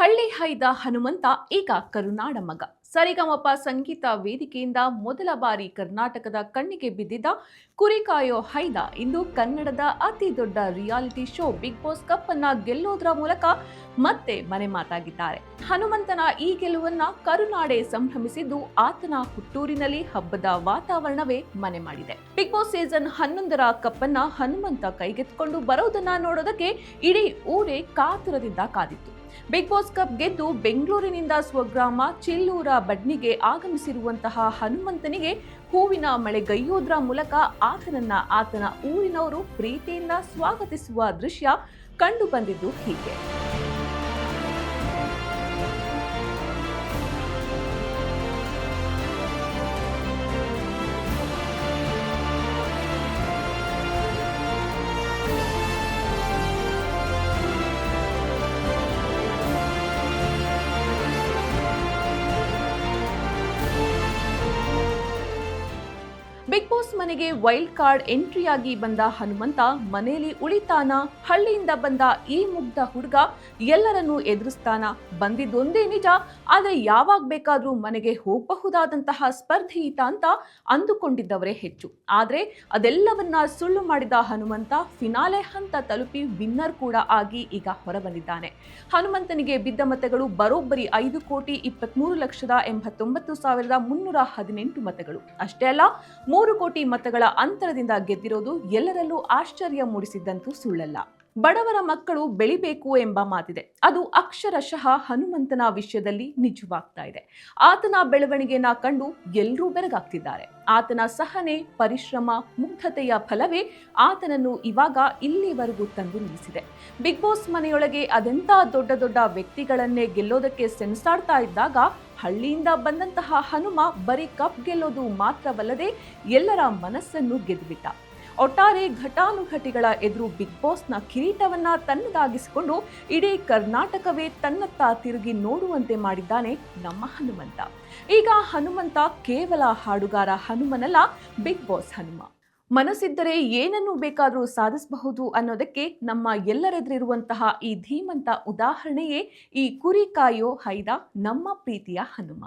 ಹಳ್ಳಿ ಹೈದ ಹನುಮಂತ ಈಗ ಕರುನಾಡ ಮಗ. ಸರಿಗಮಪ ಸಂಗೀತ ವೇದಿಕೆಯಿಂದ ಮೊದಲ ಬಾರಿ ಕರ್ನಾಟಕದ ಕಣ್ಣಿಗೆ ಬಿದ್ದಿದ್ದ ಕುರಿಕಾಯೋ ಹೈದ ಇಂದು ಕನ್ನಡದ ಅತಿ ದೊಡ್ಡ reality show Bigg Boss cup ಅನ್ನ ಗೆಲ್ಲೋದ್ರ ಮೂಲಕ ಮತ್ತೆ ಮನೆ ಮಾತಾಗಿದ್ದಾರೆ. ಹನುಮಂತನ ಈ ಗೆಲುವನ್ನ ಕರುನಾಡೆ ಸಂಭ್ರಮಿಸಿದ್ದು ಆತನ ಹುಟ್ಟೂರಿನಲ್ಲಿ ಹಬ್ಬದ ವಾತಾವರಣವೇ ಮನೆ ಮಾಡಿದೆ. ಬಿಗ್ ಬಾಸ್ ಸೀಸನ್ 11ರ ಕಪ್ ಅನ್ನ ಹನುಮಂತ ಕೈಗೆತ್ತಿಕೊಂಡು ಬರೋದನ್ನ ನೋಡೋದಕ್ಕೆ ಇಡೀ ಊರೇ ಕಾತುರದಿಂದ ಕಾದಿತ್ತು. ಬಿಗ್ ಬಾಸ್ ಕಪ್ ಗೆದ್ದು ಬೆಂಗಳೂರಿನಿಂದ ಸ್ವಗ್ರಾಮ ಚಿಲ್ಲೂರ ಬಡ್ನಿಗೆ ಆಗಮಿಸಿರುವಂತಹ ಹನುಮಂತನಿಗೆ ಹೂವಿನ ಮಳೆಗೈಯೋದ್ರ ಮೂಲಕ ಆತನ ಊರಿನವರು ಪ್ರೀತಿಯಿಂದ ಸ್ವಾಗತಿಸುವ ದೃಶ್ಯ ಕಂಡು ಬಂದಿದ್ದು ಹೀಗೆ. ಬಿಗ್ ಬಾಸ್ ಮನೆಗೆ ವೈಲ್ಡ್ ಕಾರ್ಡ್ ಎಂಟ್ರಿಯಾಗಿ ಬಂದ ಹನುಮಂತ ಮನೆಯಲ್ಲಿ ಉಳಿತಾನ, ಹಳ್ಳಿಯಿಂದ ಬಂದ ಈ ಮುಗ್ಧ ಹುಡುಗ ಎಲ್ಲರನ್ನೂ ಎದುರಿಸ್ತಾನ, ಬಂದಿದ್ದೊಂದೇ ನಿಜ, ಆದರೆ ಯಾವಾಗ ಬೇಕಾದ್ರೂ ಮನೆಗೆ ಹೋಗಬಹುದಾದಂತಹ ಸ್ಪರ್ಧಿ ಈತ ಅಂತ ಅಂದುಕೊಂಡಿದ್ದವರೇ ಹೆಚ್ಚು. ಆದರೆ ಅದೆಲ್ಲವನ್ನ ಸುಳ್ಳು ಮಾಡಿದ ಹನುಮಂತ ಫಿನಾಲೆ ಹಂತ ತಲುಪಿ ವಿನ್ನರ್ ಕೂಡ ಆಗಿ ಈಗ ಹೊರಬಂದಿದ್ದಾನೆ. ಹನುಮಂತನಿಗೆ ಬಿದ್ದ ಮತಗಳು ಬರೋಬ್ಬರಿ 5,89,89,318 ಮತಗಳು. ಅಷ್ಟೇ ಅಲ್ಲ, 3 ಕೋಟಿ ಮತಗಳ ಅಂತರದಿಂದ ಗೆದ್ದಿರೋದು ಎಲ್ಲರಲ್ಲೂ ಆಶ್ಚರ್ಯ ಮೂಡಿಸಿದ್ದಂತೂ ಸುಳ್ಳಲ್ಲ. ಬಡವರ ಮಕ್ಕಳು ಬೆಳಿಬೇಕು ಎಂಬ ಮಾತಿದೆ. ಅದು ಅಕ್ಷರಶಃ ಹನುಮಂತನ ವಿಷಯದಲ್ಲಿ ನಿಜವಾಗ್ತಾ ಇದೆ. ಆತನ ಬೆಳವಣಿಗೆನ ಕಂಡು ಎಲ್ಲರೂ ಬೆರಗಾಗ್ತಿದ್ದಾರೆ. ಆತನ ಸಹನೆ, ಪರಿಶ್ರಮ, ಮುಗ್ಧತೆಯ ಫಲವೇ ಆತನನ್ನು ಇವಾಗ ಇಲ್ಲಿವರೆಗೂ ತಂದು ನಿಲ್ಲಿಸಿದೆ. ಬಿಗ್ ಬಾಸ್ ಮನೆಯೊಳಗೆ ಅದೆಂಥ ದೊಡ್ಡ ದೊಡ್ಡ ವ್ಯಕ್ತಿಗಳನ್ನೇ ಗೆಲ್ಲೋದಕ್ಕೆ ಸೆಣಸಾಡ್ತಾ ಇದ್ದಾಗ ಹಳ್ಳಿಯಿಂದ ಬಂದಂತಹ ಹನುಮ ಬರೀ ಕಪ್ ಗೆಲ್ಲೋದು ಮಾತ್ರವಲ್ಲದೆ ಎಲ್ಲರ ಮನಸ್ಸನ್ನು ಗೆದ್ದುಬಿಟ್ಟ. ಒಟ್ಟಾರೆ ಘಟಾನುಘಟಿಗಳ ಎದುರು ಬಿಗ್ ಬಾಸ್ನ ಕಿರೀಟವನ್ನ ತನ್ನದಾಗಿಸಿಕೊಂಡು ಇಡೀ ಕರ್ನಾಟಕವೇ ತನ್ನತ್ತ ತಿರುಗಿ ನೋಡುವಂತೆ ಮಾಡಿದ್ದಾನೆ ನಮ್ಮ ಹನುಮಂತ. ಈಗ ಹನುಮಂತ ಕೇವಲ ಹಾಡುಗಾರ ಹನುಮನಲ್ಲ, ಬಿಗ್ ಬಾಸ್ ಹನುಮ. ಮನಸ್ಸಿದ್ದರೆ ಏನನ್ನು ಬೇಕಾದರೂ ಸಾಧಿಸಬಹುದು ಅನ್ನೋದಕ್ಕೆ ನಮ್ಮ ಎಲ್ಲರೆದುರಿರುವಂತಹ ಈ ಧೀಮಂತ ಉದಾಹರಣೆಯೇ ಈ ಕುರಿ ಕಾಯೋ ಹೈದ, ನಮ್ಮ ಪ್ರೀತಿಯ ಹನುಮ.